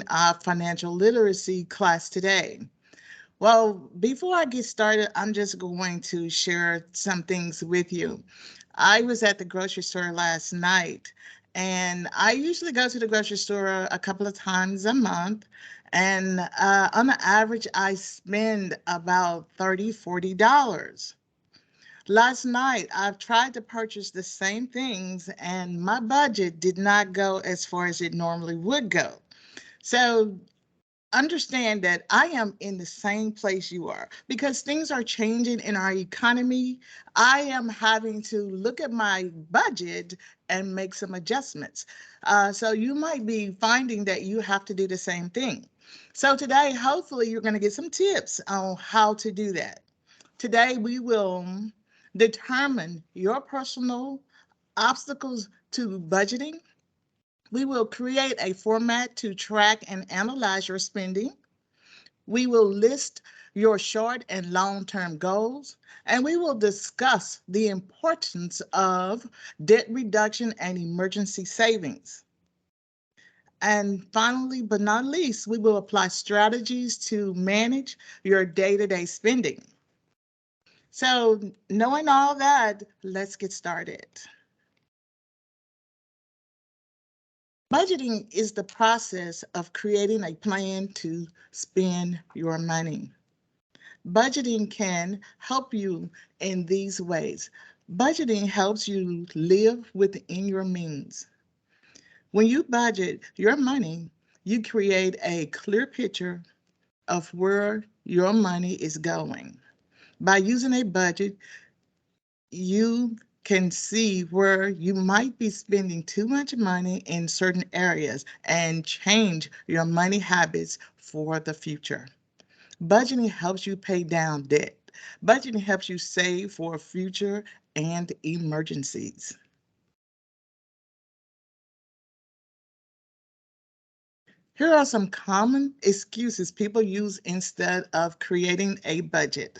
our financial literacy class today. Well, before I get started, I'm just going to share some things with you. I was at the grocery store last night, and I usually go to the grocery store a couple of times a month. And on the average, I spend about $30, $40. Last night, I've tried to purchase the same things, and my budget did not go as far as it normally would go. So understand that I am in the same place you are because things are changing in our economy. I am having to look at my budget and make some adjustments. So you might be finding that you have to do the same thing. So today, hopefully, you're going to get some tips on how to do that. Today, we will determine your personal obstacles to budgeting. We will create a format to track and analyze your spending. We will list your short and long term goals, and we will discuss the importance of debt reduction and emergency savings. And finally, but not least, we will apply strategies to manage your day to day spending. So, knowing all that, let's get started. Budgeting is the process of creating a plan to spend your money. Budgeting can help you in these ways. Budgeting helps you live within your means. When you budget your money, you create a clear picture of where your money is going. By using a budget, you can see where you might be spending too much money in certain areas and change your money habits for the future. Budgeting helps you pay down debt. Budgeting helps you save for a future and emergencies. Here are some common excuses people use instead of creating a budget.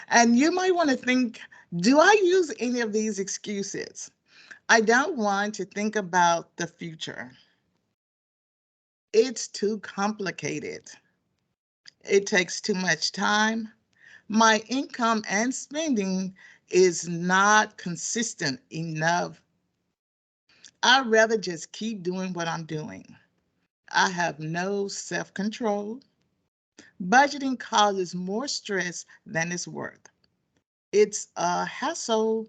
And you might want to think, do I use any of these excuses? I don't want to think about the future. It's too complicated. It takes too much time. My income and spending is not consistent enough. I'd rather just keep doing what I'm doing. I have no self control. Budgeting causes more stress than it's worth. It's a hassle.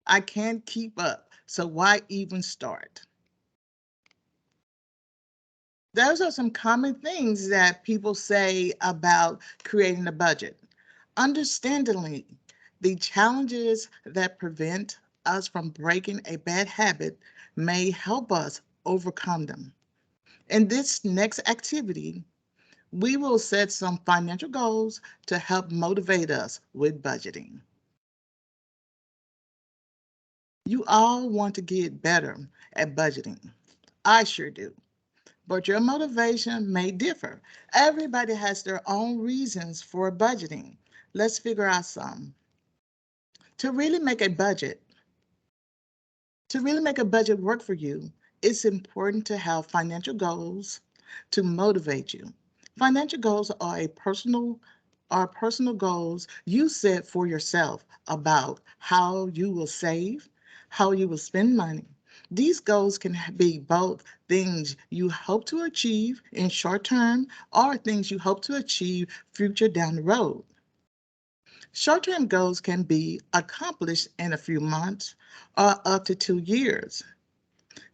I can't keep up. So why even start? Those are some common things that people say about creating a budget. Understandably, the challenges that prevent us from breaking a bad habit may help us overcome them. In this next activity, we will set some financial goals to help motivate us with budgeting. You all want to get better at budgeting. I sure do. But your motivation may differ. Everybody has their own reasons for budgeting. Let's figure out some. To really make a budget, to really make a budget work for you, it's important to have financial goals to motivate you. Financial goals are personal goals you set for yourself about how you will save, how you will spend money. These goals can be both things you hope to achieve in short term or things you hope to achieve future down the road. Short term goals can be accomplished in a few months or up to 2 years.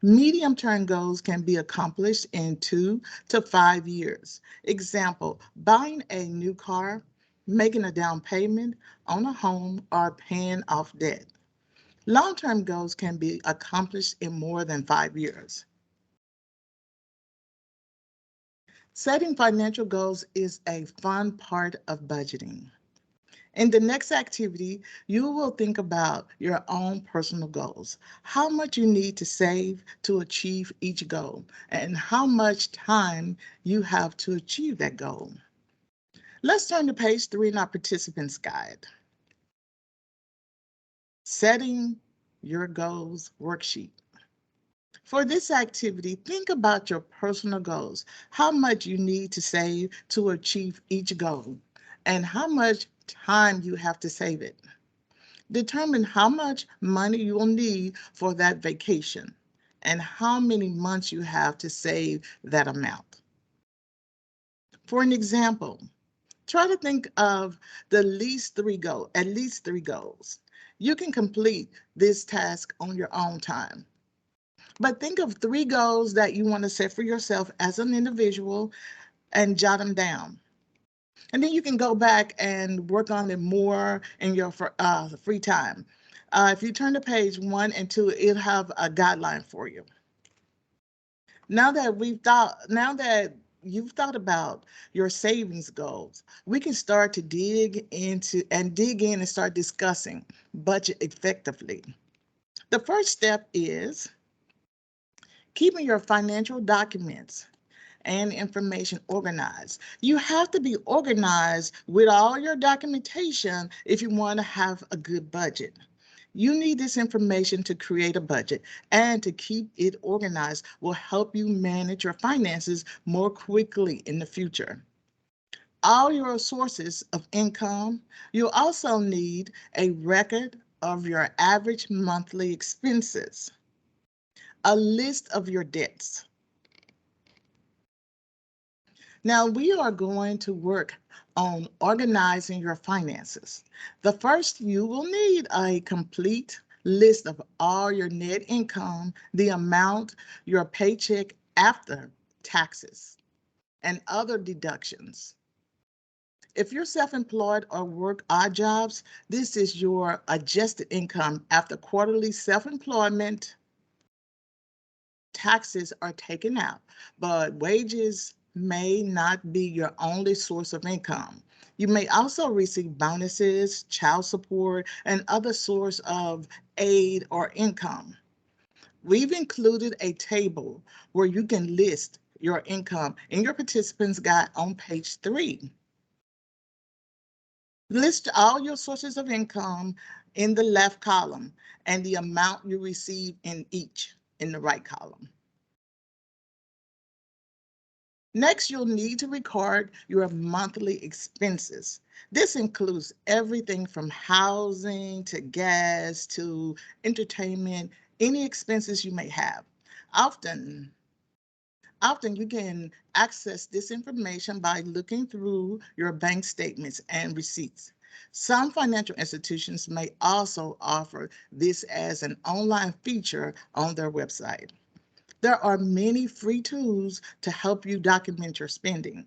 Medium term goals can be accomplished in 2 to 5 years. Example, buying a new car, making a down payment on a home, or paying off debt. Long term goals can be accomplished in more than 5 years. Setting financial goals is a fun part of budgeting. In the next activity, you will think about your own personal goals, how much you need to save to achieve each goal, and how much time you have to achieve that goal. Let's turn to page 3 in our participants guide. Setting your goals worksheet. For this activity, think about your personal goals, how much you need to save to achieve each goal, and how much time you have to save it. Determine how much money you will need for that vacation and how many months you have to save that amount. For an example, try to think of at least three goals. You can complete this task on your own time. But think of three goals that you want to set for yourself as an individual and jot them down. And then you can go back and work on it more in your free time. If you turn to page 1 and 2, it'll have a guideline for you. Now that you've thought about your savings goals, we can start to dig in and start discussing budget effectively. The first step is keeping your financial documents and information organized. You have to be organized with all your documentation if you want to have a good budget. You need this information to create a budget, and to keep it organized will help you manage your finances more quickly in the future. All your sources of income. You also need a record of your average monthly expenses, a list of your debts. Now, we are going to work on organizing your finances. The first, you will need a complete list of all your net income, the amount your paycheck after taxes and other deductions. If you're self employed or work odd jobs, this is your adjusted income after quarterly self employment taxes are taken out, but wages may not be your only source of income. You may also receive bonuses, child support, and other source of aid or income. We've included a table where you can list your income in your participants guide on page 3. List all your sources of income in the left column and the amount you receive in each in the right column. Next, you'll need to record your monthly expenses. This includes everything from housing to gas to entertainment, any expenses you may have. Often, often you can access this information by looking through your bank statements and receipts. Some financial institutions may also offer this as an online feature on their website. There are many free tools to help you document your spending.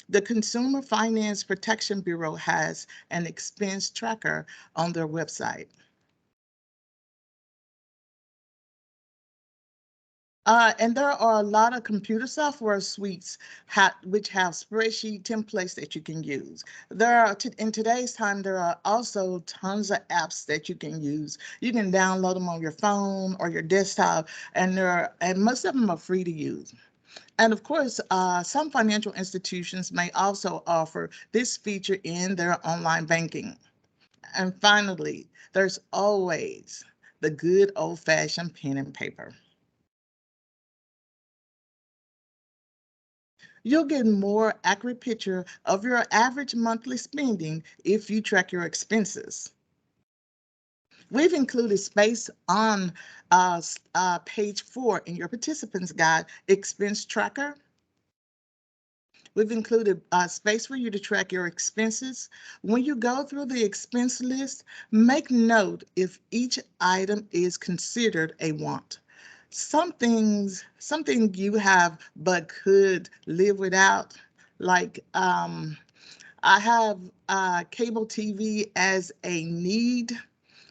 The Consumer Finance Protection Bureau has an expense tracker on their website. And there are a lot of computer software suites which have spreadsheet templates that you can use. In today's time, there are also tons of apps that you can use. You can download them on your phone or your desktop, and most of them are free to use. And of course, some financial institutions may also offer this feature in their online banking. And finally, there's always the good old-fashioned pen and paper. You'll get a more accurate picture of your average monthly spending if you track your expenses. We've included space on page 4 in your participants guide, expense tracker. We've included space for you to track your expenses. When you go through the expense list, make note if each item is considered a want. Something you have but could live without, like I have cable TV as a need,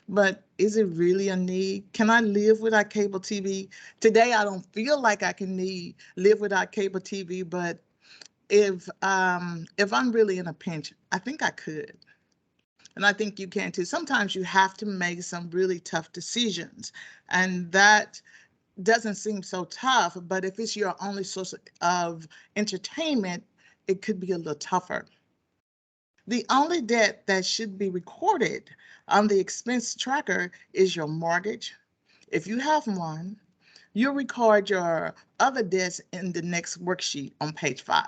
but is it really a need? Can I live without cable TV? Today, I don't feel like I can live without cable TV, but if I'm really in a pinch, I think I could. And I think you can too. Sometimes you have to make some really tough decisions. And that doesn't seem so tough, but if it's your only source of entertainment, it could be a little tougher. The only debt that should be recorded on the expense tracker is your mortgage, if you have one, You'll record your other debts in the next worksheet on page 5.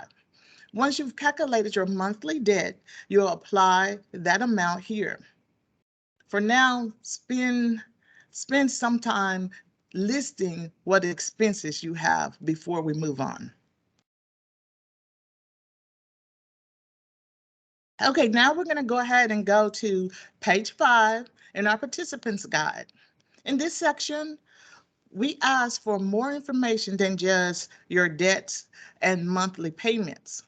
Once you've calculated your monthly debt, you'll apply that amount here. For now, spend some time listing what expenses you have before we move on. Okay, now we're going to go ahead and go to page 5 in our participants guide. In this section, we ask for more information than just your debts and monthly payments.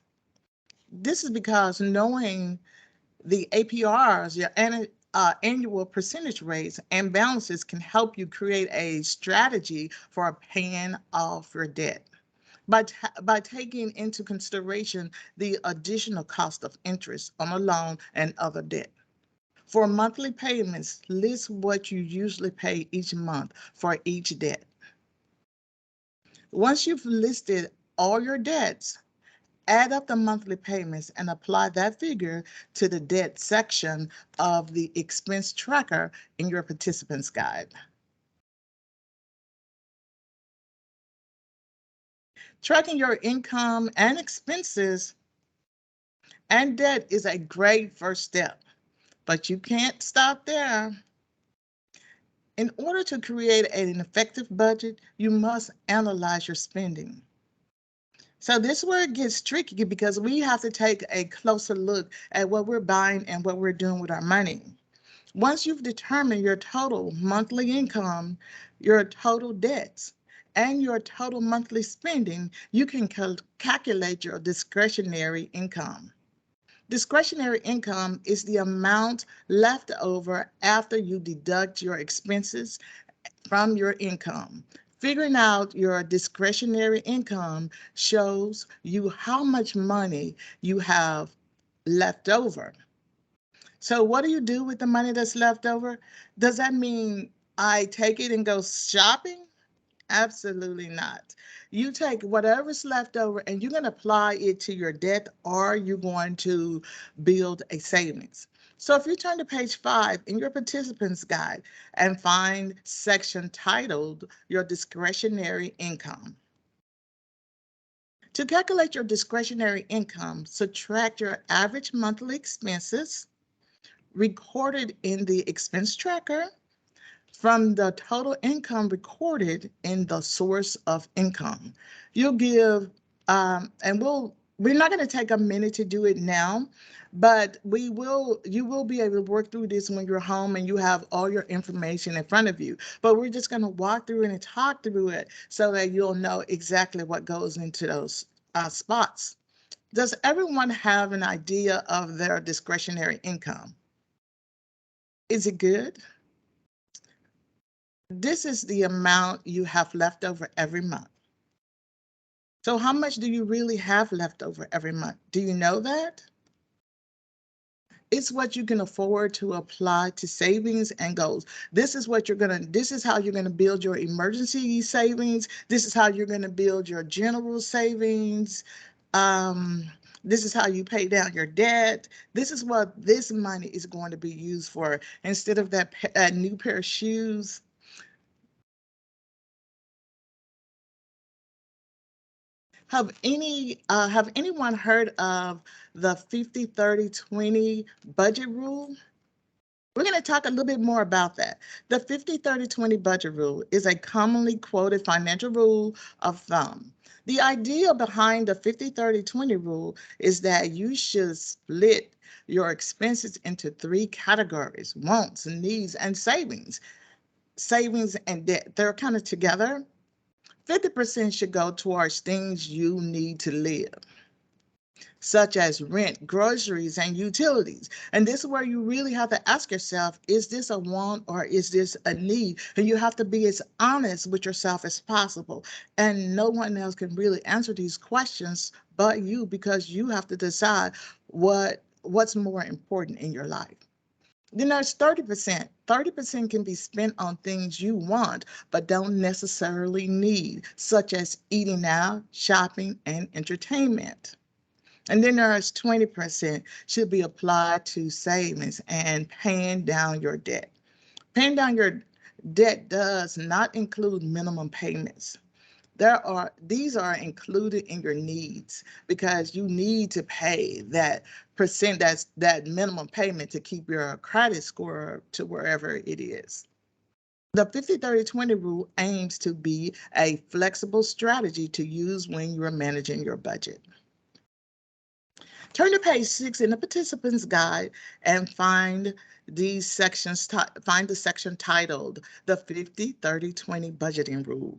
This is because knowing the APRs, your annual percentage rates and balances can help you create a strategy for paying off your debt. By taking into consideration the additional cost of interest on a loan and other debt. For monthly payments, list what you usually pay each month for each debt. Once you've listed all your debts, add up the monthly payments and apply that figure to the debt section of the expense tracker in your participants guide. Tracking your income and expenses and debt is a great first step, but you can't stop there. In order to create an effective budget, you must analyze your spending. So this is where it gets tricky because we have to take a closer look at what we're buying and what we're doing with our money. Once you've determined your total monthly income, your total debts, and your total monthly spending, you can calculate your discretionary income. Discretionary income is the amount left over after you deduct your expenses from your income. Figuring out your discretionary income shows you how much money you have left over. So, what do you do with the money that's left over? Does that mean I take it and go shopping? Absolutely not. You take whatever's left over and you're going to apply it to your debt or you're going to build a savings. So if you turn to page 5 in your participants guide and find section titled Your Discretionary Income. To calculate your discretionary income, subtract your average monthly expenses recorded in the expense tracker from the total income recorded in the source of income. You'll give, and we're not going to take a minute to do it now, but you will be able to work through this when you're home and you have all your information in front of you. But we're just going to walk through it and talk through it so that you'll know exactly what goes into those spots. Does everyone have an idea of their discretionary income? Is it good? This is the amount you have left over every month. So how much do you really have left over every month? Do you know that? It's what you can afford to apply to savings and goals. This is how you're gonna build your emergency savings. This is how you're gonna build your general savings. This is how you pay down your debt. This is what this money is going to be used for. Instead of that new pair of shoes, have anyone heard of the 50-30-20 budget rule? We're going to talk a little bit more about that. The 50-30-20 budget rule is a commonly quoted financial rule of thumb. The idea behind the 50-30-20 rule is that you should split your expenses into 3 categories: wants, needs, and savings. Savings and debt, they're kind of together. 50% should go towards things you need to live, such as rent, groceries, and utilities. And this is where you really have to ask yourself, is this a want or is this a need? And you have to be as honest with yourself as possible. And no one else can really answer these questions but you, because you have to decide what's more important in your life. Then there's 30%. 30% can be spent on things you want but don't necessarily need, such as eating out, shopping, and entertainment. And then there's 20% should be applied to savings and paying down your debt. Paying down your debt does not include minimum payments. These are included in your needs because you need to pay that percent, that's that minimum payment to keep your credit score to wherever it is. The 50-30-20 rule aims to be a flexible strategy to use when you're managing your budget. Turn to page 6 in the participant's guide and find find the section titled the 50-30-20 budgeting rule.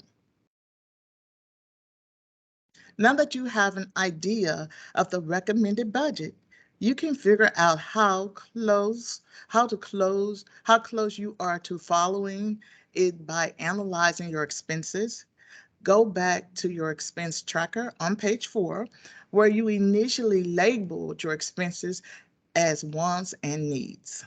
Now that you have an idea of the recommended budget, you can figure out how close you are to following it by analyzing your expenses. Go back to your expense tracker on page 4, where you initially labeled your expenses as wants and needs.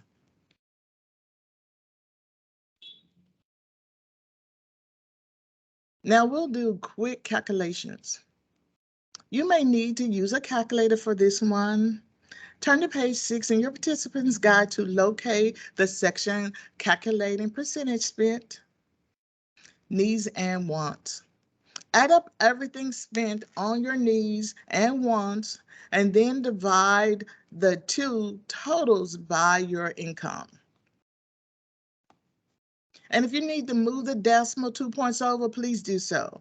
Now we'll do quick calculations. You may need to use a calculator for this one. Turn to page 6 in your participant's guide to locate the section calculating percentage spent, needs and wants. Add up everything spent on your needs and wants, and then divide the two totals by your income. And if you need to move the decimal 2 points over, please do so.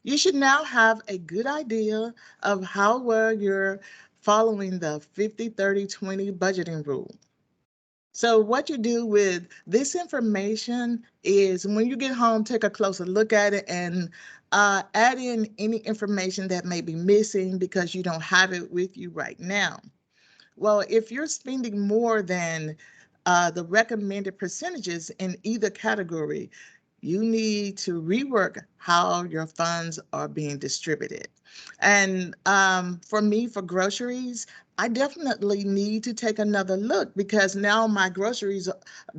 You should now have a good idea of how well you're following the 50-30-20 budgeting rule. So what you do with this information is when you get home, take a closer look at it and add in any information that may be missing because you don't have it with you right now. Well, if you're spending more than the recommended percentages in either category, you need to rework how your funds are being distributed. And for me, for groceries, I definitely need to take another look because now my groceries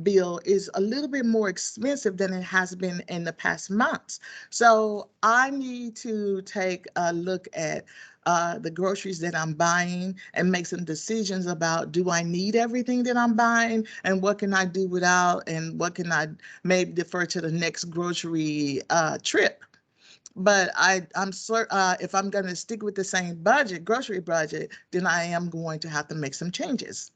bill is a little bit more expensive than it has been in the past months. So I need to take a look at the groceries that I'm buying and make some decisions about, do I need everything that I'm buying and what can I do without and what can I maybe defer to the next grocery trip. But if I'm going to stick with the same grocery budget, then I am going to have to make some changes.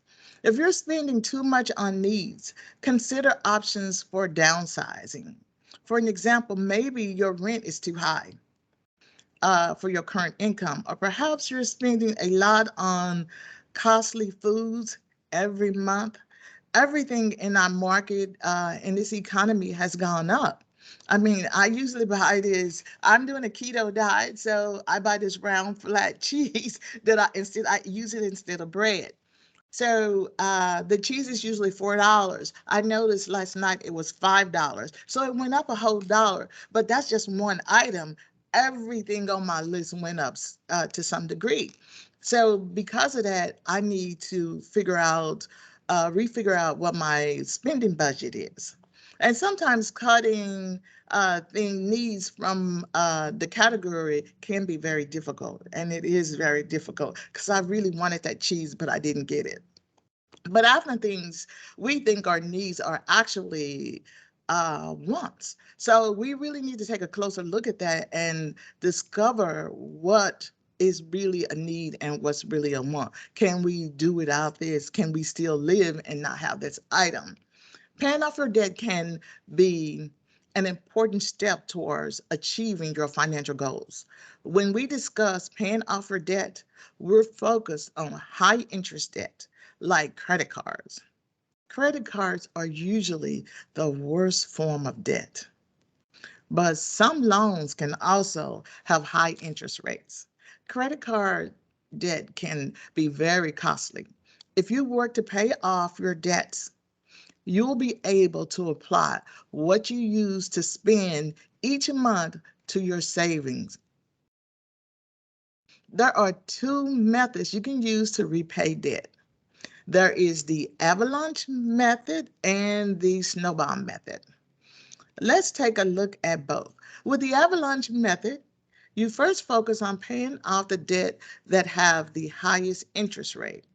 If you're spending too much on needs, consider options for downsizing. For an example, maybe your rent is too high for your current income, or perhaps you're spending a lot on costly foods every month. Everything in our market, in this economy, has gone up. I mean, I usually buy this. I'm doing a keto diet, so I buy this round flat cheese that I use it instead of bread. So the cheese is usually $4. I noticed last night it was $5. So it went up a whole dollar, but that's just one item. Everything on my list went up to some degree. So because of that, I need to refigure out what my spending budget is. And sometimes cutting needs from the category can be very difficult. And it is very difficult because I really wanted that cheese, but I didn't get it. But often things we think our needs are actually wants. So we really need to take a closer look at that and discover what is really a need and what's really a want. Can we do without this? Can we still live and not have this item? Paying off your debt can be an important step towards achieving your financial goals. When we discuss paying off your debt, we're focused on high interest debt like credit cards. Credit cards are usually the worst form of debt, but some loans can also have high interest rates. Credit card debt can be very costly. If you work to pay off your debts, you'll be able to apply what you use to spend each month to your savings. There are two methods you can use to repay debt. There is the avalanche method and the snowball method. Let's take a look at both. With the avalanche method, you first focus on paying off the debt that have the highest interest rate.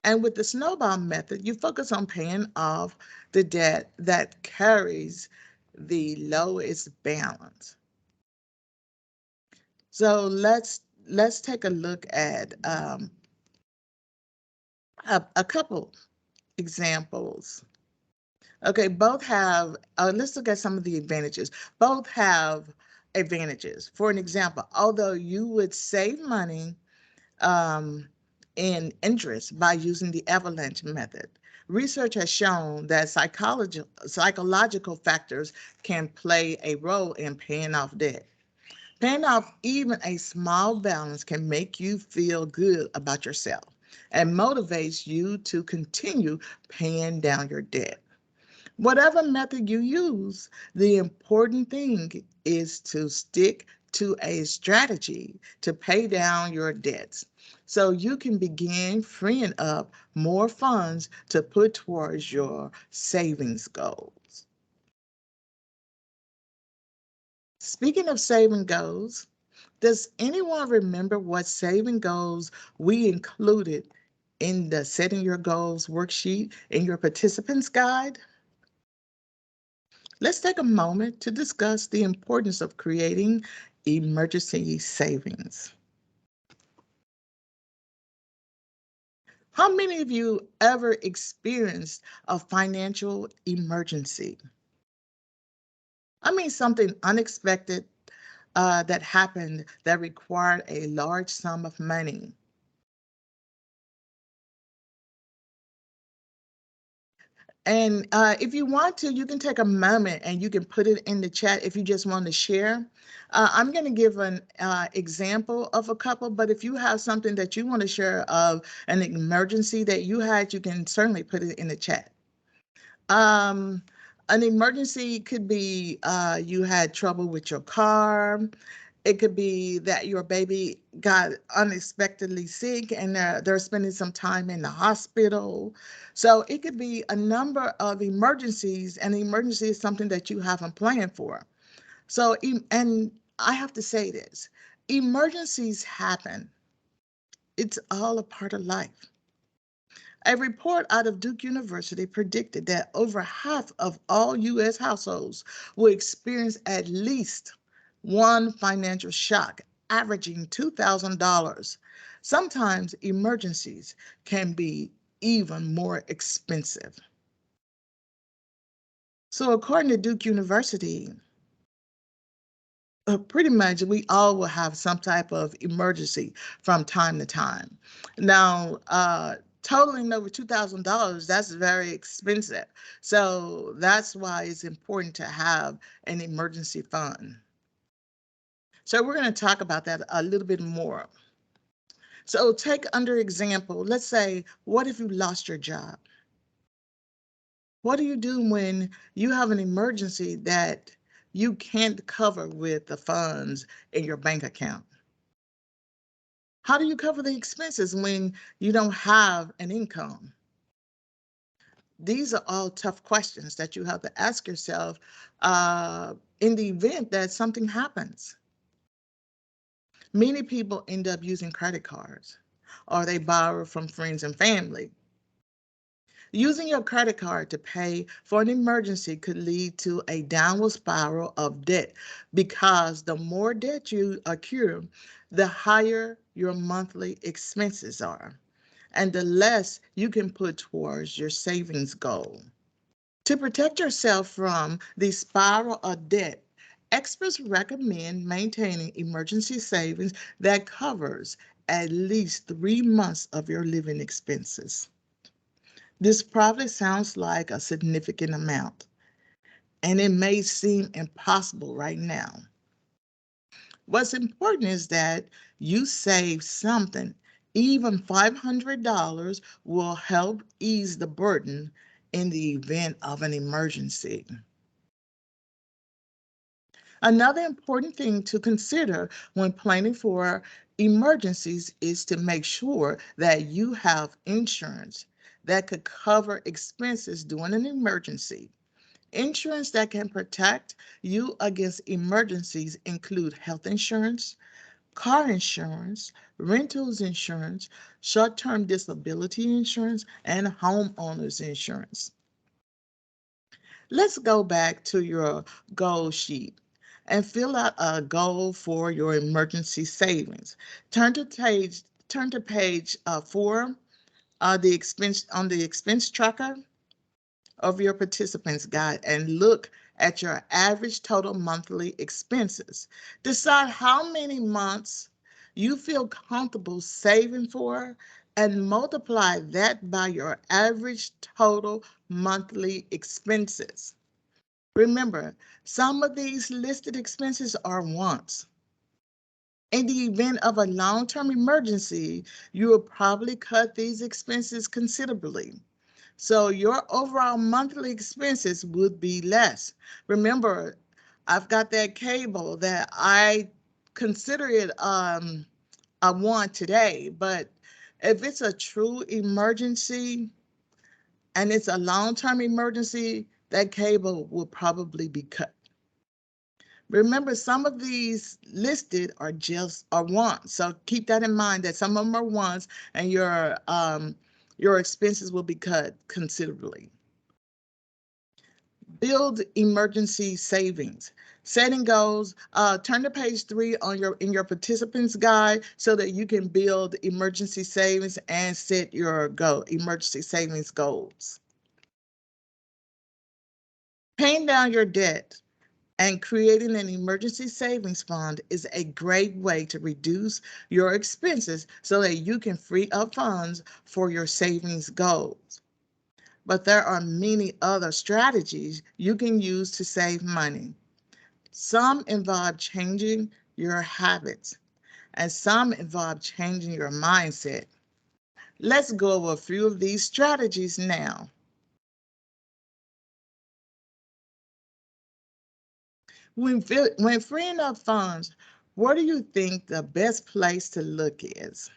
And with the snowball method, you focus on paying off the debt that carries the lowest balance. So let's take a look at a couple examples. Okay, both have, let's look at some of the advantages. Both have advantages. For an example, although you would save money um, in interest by using the avalanche method, research has shown that psychological factors can play a role in paying off debt. Paying off even a small balance can make you feel good about yourself and motivates you to continue paying down your debt. Whatever method you use, the important thing is to stick to a strategy to pay down your debts so you can begin freeing up more funds to put towards your savings goals. Speaking of saving goals, does anyone remember what saving goals we included in the Setting Your Goals worksheet in your participants guide? Let's take a moment to discuss the importance of creating emergency savings. How many of you ever experienced a financial emergency? I mean, something unexpected that happened that required a large sum of money. And if you want to, you can take a moment and you can put it in the chat if you just want to share. I'm going to give an example of a couple, but if you have something that you want to share of an emergency that you had, you can certainly put it in the chat. Um, an emergency could be you had trouble with your car. It could be that your baby got unexpectedly sick and they're spending some time in the hospital. So it could be a number of emergencies, and the emergency is something that you haven't planned for. So, and I have to say this, emergencies happen. It's all a part of life. A report out of Duke University predicted that over half of all U.S. households will experience at least one financial shock, averaging $2,000. Sometimes emergencies can be even more expensive. So, according to Duke University, pretty much we all will have some type of emergency from time to time. Now, totaling over $2,000, that's very expensive. So that's why it's important to have an emergency fund. So we're going to talk about that a little bit more. So take under example, let's say, what if you lost your job? What do you do when you have an emergency that you can't cover with the funds in your bank account? How do you cover the expenses when you don't have an income? These are all tough questions that you have to ask yourself in the event that something happens. Many people end up using credit cards or they borrow from friends and family. Using your credit card to pay for an emergency could lead to a downward spiral of debt because the more debt you accrue, the higher your monthly expenses are, and the less you can put towards your savings goal. To protect yourself from the spiral of debt, experts recommend maintaining emergency savings that covers at least 3 months of your living expenses. This probably sounds like a significant amount, and it may seem impossible right now. What's important is that you save something. Even $500 will help ease the burden in the event of an emergency. Another important thing to consider when planning for emergencies is to make sure that you have insurance that could cover expenses during an emergency. Insurance that can protect you against emergencies include health insurance, car insurance, rentals insurance, short term disability insurance, and homeowners insurance. Let's go back to your goal sheet and fill out a goal for your emergency savings. Turn to page 4, the expense tracker of your participants guide, and look at your average total monthly expenses. Decide how many months you feel comfortable saving for and multiply that by your average total monthly expenses. Remember, some of these listed expenses are wants. In the event of a long term emergency, you will probably cut these expenses considerably. So your overall monthly expenses would be less. Remember, I've got that cable that I consider it a want today, but if it's a true emergency and it's a long-term emergency, that cable will probably be cut. Remember, some of these listed are just are wants. So keep that in mind that some of them are wants and your expenses will be cut considerably. Build emergency savings. Setting goals. Turn to page 3 on your in your participants guide so that you can build emergency savings and set your emergency savings goals. Paying down your debt and creating an emergency savings fund is a great way to reduce your expenses so that you can free up funds for your savings goals. But there are many other strategies you can use to save money. Some involve changing your habits, and some involve changing your mindset. Let's go over a few of these strategies now. When freeing up funds, where do you think the best place to look is?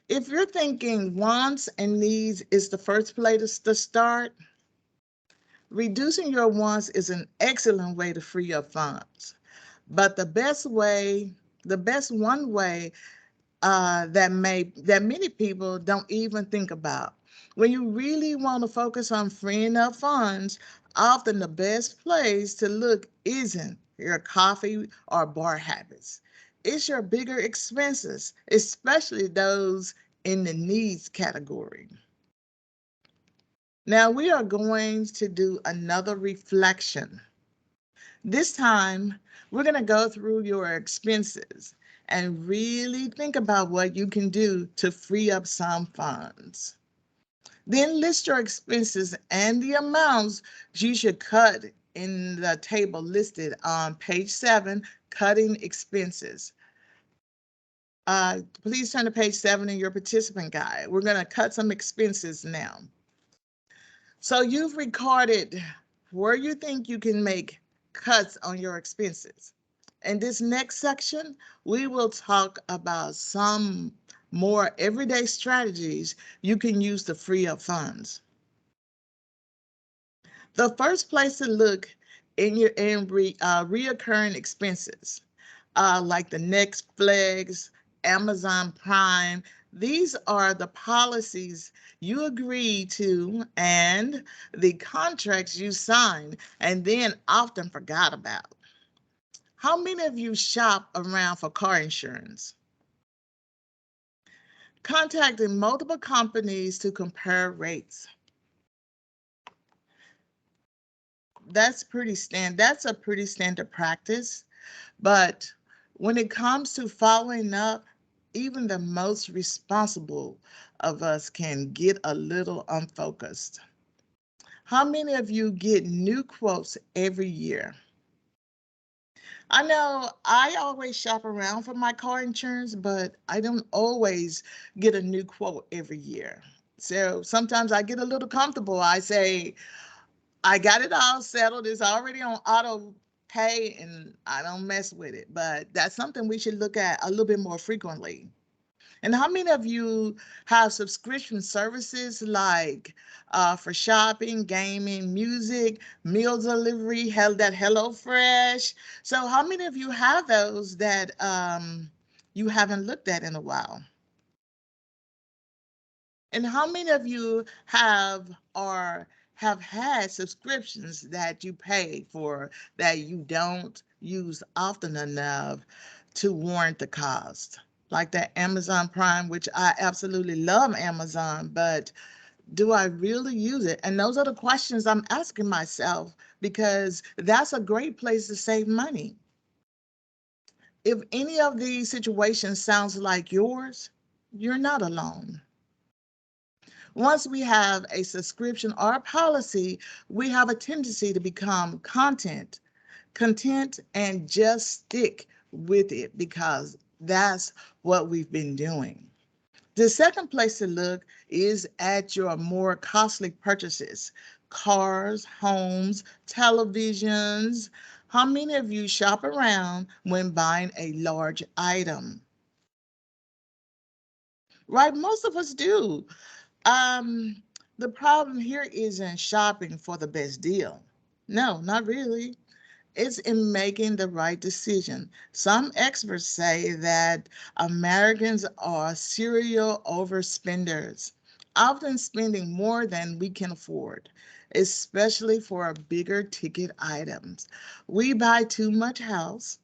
If you're thinking wants and needs is the first place to start, reducing your wants is an excellent way to free up funds. But the best one way that many people don't even think about. When you really want to focus on freeing up funds, often the best place to look isn't your coffee or bar habits. It's your bigger expenses, especially those in the needs category. Now we are going to do another reflection. This time, we're going to go through your expenses and really think about what you can do to free up some funds. Then list your expenses and the amounts you should cut in the table listed on page 7, Cutting Expenses. Please turn to page 7 in your participant guide. We're going to cut some expenses now. So you've recorded where you think you can make cuts on your expenses. In this next section, we will talk about some more everyday strategies you can use to free up funds. The first place to look in reoccurring expenses, like the Netflix, Amazon Prime. These are the policies you agree to and the contracts you sign and then often forgot about. How many of you shop around for car insurance? Contacting multiple companies to compare rates. That's a pretty standard practice, but when it comes to following up, even the most responsible of us can get a little unfocused. How many of you get new quotes every year? I know I always shop around for my car insurance, but I don't always get a new quote every year. So sometimes I get a little comfortable. I say, I got it all settled. It's already on auto pay and I don't mess with it. But that's something we should look at a little bit more frequently. And how many of you have subscription services like for shopping, gaming, music, meal delivery, that HelloFresh? So how many of you have those that you haven't looked at in a while? And how many of you have or have had subscriptions that you pay for that you don't use often enough to warrant the cost? Like that Amazon Prime, which I absolutely love Amazon, but do I really use it? And those are the questions I'm asking myself because that's a great place to save money. If any of these situations sounds like yours, you're not alone. Once we have a subscription or a policy, we have a tendency to become content, and just stick with it because that's what we've been doing. The second place to look is at your more costly purchases: cars, homes, televisions. How many of you shop around when buying a large item? Right, most of us do. Um, the problem here isn't shopping for the best deal. No, not really. It's in making the right decision. Some experts say that Americans are serial overspenders, often spending more than we can afford, especially for bigger ticket items. We buy too much house,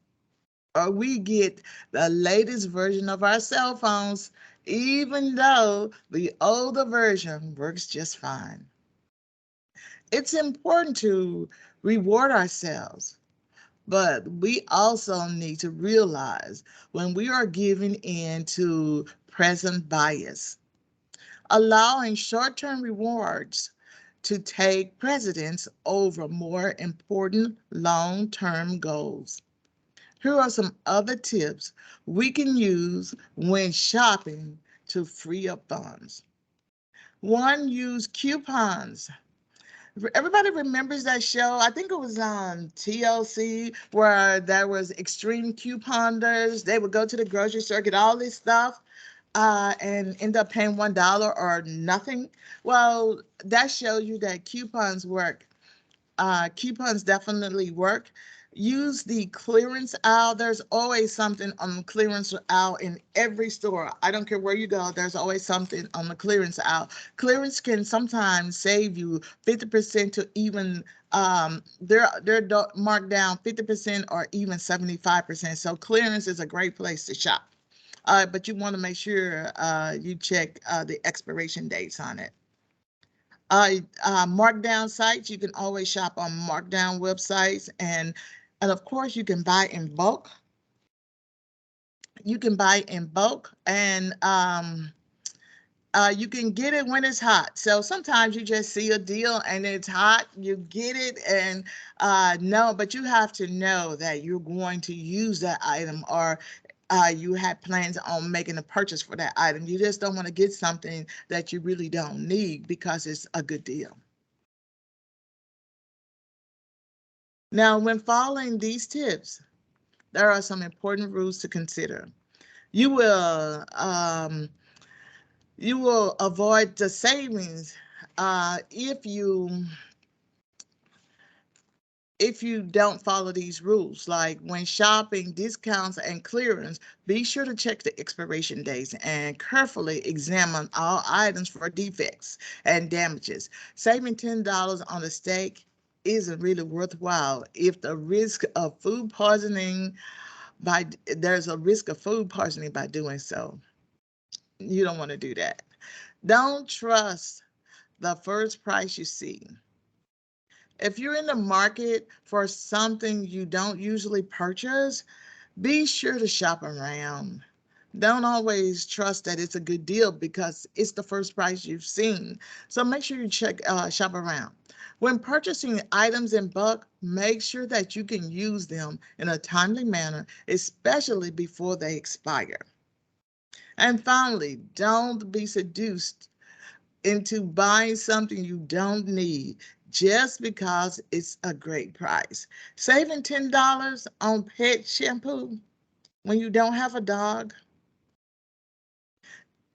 or we get the latest version of our cell phones, even though the older version works just fine. It's important to reward ourselves, but we also need to realize when we are giving in to present bias, allowing short term rewards to take precedence over more important long term goals. Here are some other tips we can use when shopping to free up funds. One, use coupons. Everybody remembers that show. I think it was on TLC where there was extreme couponers. They would go to the grocery store, get all this stuff, and end up paying $1 or nothing. Well, that shows you that coupons work. Coupons definitely work. Use the clearance aisle. There's always something on the clearance aisle in every store. I don't care where you go, there's always something on the clearance aisle. Clearance can sometimes save you 50% to even they're marked down 50% or even 75%. So clearance is a great place to shop. But you want to make sure you check the expiration dates on it. Markdown sites, you can always shop on markdown websites, and of course you can buy in bulk. You can buy in bulk, and you can get it when it's hot. So sometimes you just see a deal and it's hot, you get it, and no, but you have to know that you're going to use that item, or you had plans on making a purchase for that item. You just don't want to get something that you really don't need because it's a good deal. Now, when following these tips, there are some important rules to consider. You will you will avoid the savings if you don't follow these rules. Like when shopping discounts and clearance, be sure to check the expiration dates and carefully examine all items for defects and damages. Saving $10 on a steak isn't really worthwhile if the risk of food poisoning by there's a risk of food poisoning by doing so. You don't want to do that. Don't trust the first price you see. If you're in the market for something you don't usually purchase, be sure to shop around. Don't always trust that it's a good deal because it's the first price you've seen. So make sure you shop around. When purchasing items in bulk, make sure that you can use them in a timely manner, especially before they expire. And finally, don't be seduced into buying something you don't need just because it's a great price. Saving $10 on pet shampoo when you don't have a dog.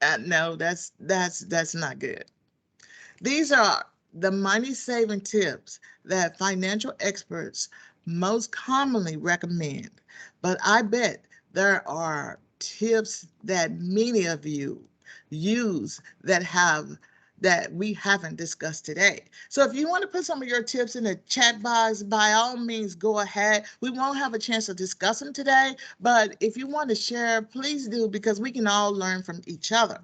No, that's not good. These are the money saving tips that financial experts most commonly recommend. But I bet there are tips that many of you use that we haven't discussed today. So if you want to put some of your tips in the chat box, by all means go ahead. We won't have a chance to discuss them today, but if you want to share, please do, because we can all learn from each other.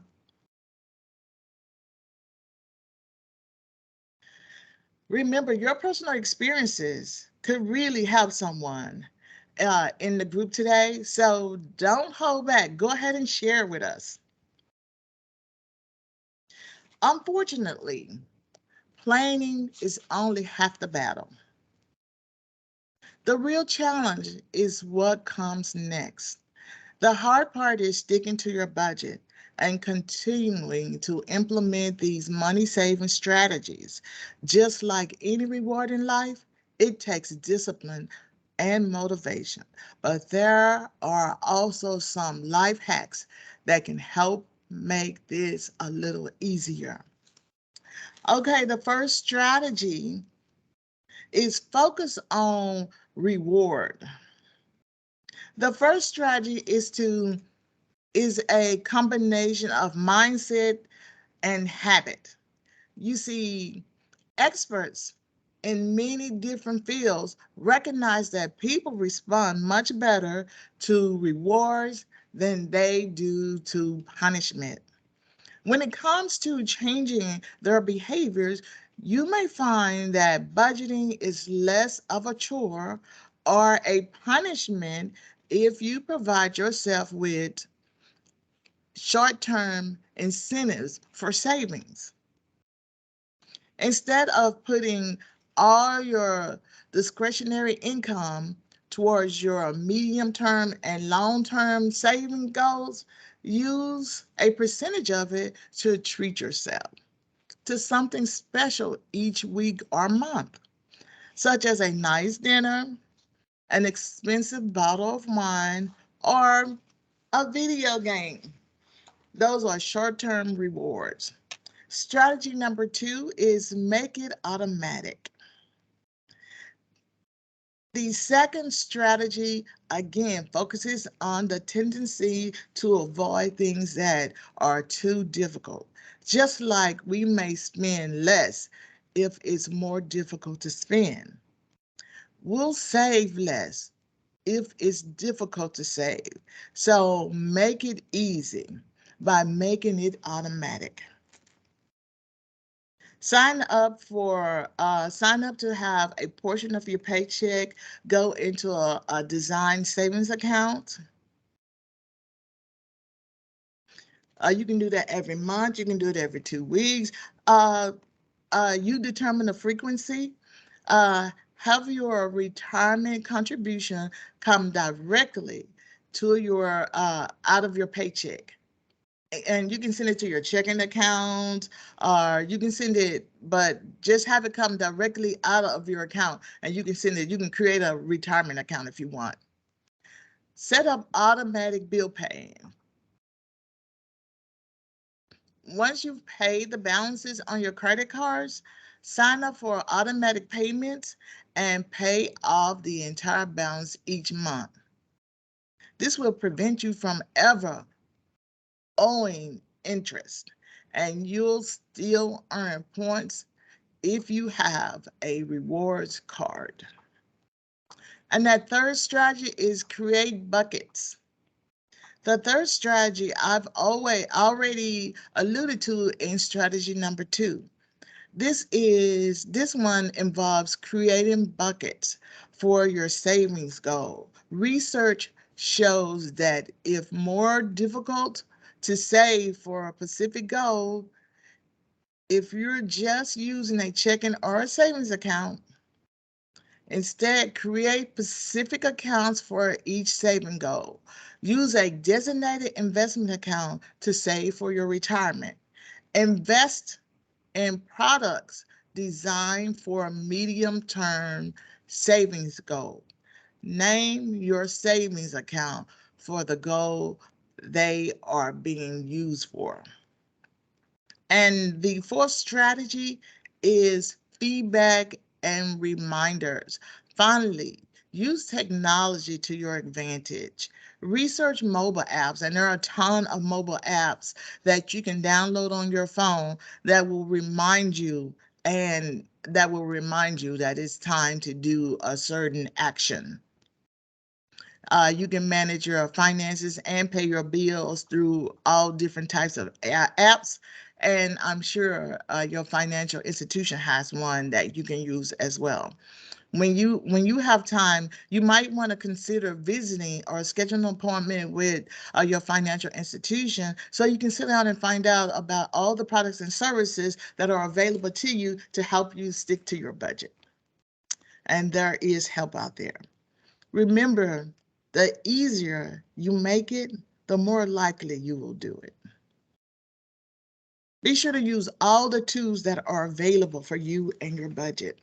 Remember, your personal experiences could really help someone in the group today. So don't hold back. Go ahead and share with us. Unfortunately, planning is only half the battle. The real challenge is what comes next. The hard part is sticking to your budget and continuing to implement these money saving strategies. Just like any reward in life, it takes discipline and motivation. But there are also some life hacks that can help make this a little easier. Okay, the first strategy is focus on reward. The first strategy is a combination of mindset and habit. You see, experts in many different fields recognize that people respond much better to rewards than they do to punishment. When it comes to changing their behaviors, you may find that budgeting is less of a chore or a punishment if you provide yourself with short term incentives for savings. Instead of putting all your discretionary income towards your medium term and long term saving goals, use a percentage of it to treat yourself to something special each week or month, such as a nice dinner, an expensive bottle of wine, or a video game. Those are short term rewards. Strategy number two is make it automatic. The second strategy, again, focuses on the tendency to avoid things that are too difficult. Just like we may spend less if it's more difficult to spend. We'll save less if it's difficult to save. So make it easy by making it automatic. Sign up to have a portion of your paycheck go into a design savings account. You can do that every month. You can do it every 2 weeks. Uh, you determine the frequency. Have your retirement contribution come directly to your out of your paycheck. And you can send it to your checking account, or you can send it, but just have it come directly out of your account, and you can send it. You can create a retirement account if you want. Set up automatic bill paying. Once you've paid the balances on your credit cards, sign up for automatic payments and pay off the entire balance each month. This will prevent you from ever owing interest, and you'll still earn points if you have a rewards card. And that third strategy is create buckets. The third strategy I've always already alluded to in strategy number two. This one involves creating buckets for your savings goal. Research shows that if more difficult to save for a specific goal, if you're just using a checking or a savings account, instead create specific accounts for each saving goal. Use a designated investment account to save for your retirement. Invest in products designed for a medium term savings goal. Name your savings account for the goal they are being used for. And the fourth strategy is feedback and reminders. Finally, use technology to your advantage. Research mobile apps, and there are a ton of mobile apps that you can download on your phone that will remind you that it's time to do a certain action. You can manage your finances and pay your bills through all different types of apps. And I'm sure your financial institution has one that you can use as well. When you have time, you might want to consider visiting or scheduling an appointment with your financial institution so you can sit down and find out about all the products and services that are available to you to help you stick to your budget. And there is help out there. Remember, the easier you make it, the more likely you will do it. Be sure to use all the tools that are available for you and your budget.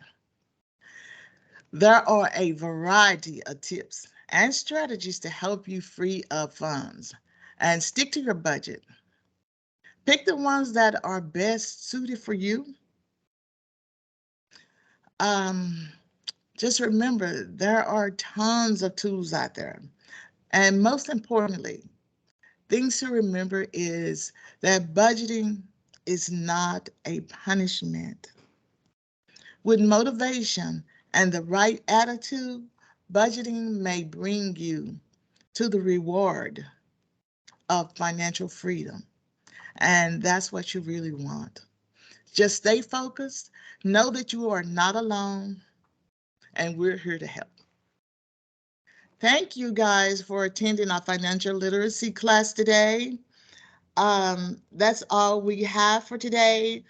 There are a variety of tips and strategies to help you free up funds and stick to your budget. Pick the ones that are best suited for you. Um, just remember, there are tons of tools out there. And most importantly, things to remember is that budgeting is not a punishment. With motivation and the right attitude, budgeting may bring you to the reward of financial freedom. And that's what you really want. Just stay focused, know that you are not alone, and we're here to help. Thank you guys for attending our financial literacy class today. That's all we have for today.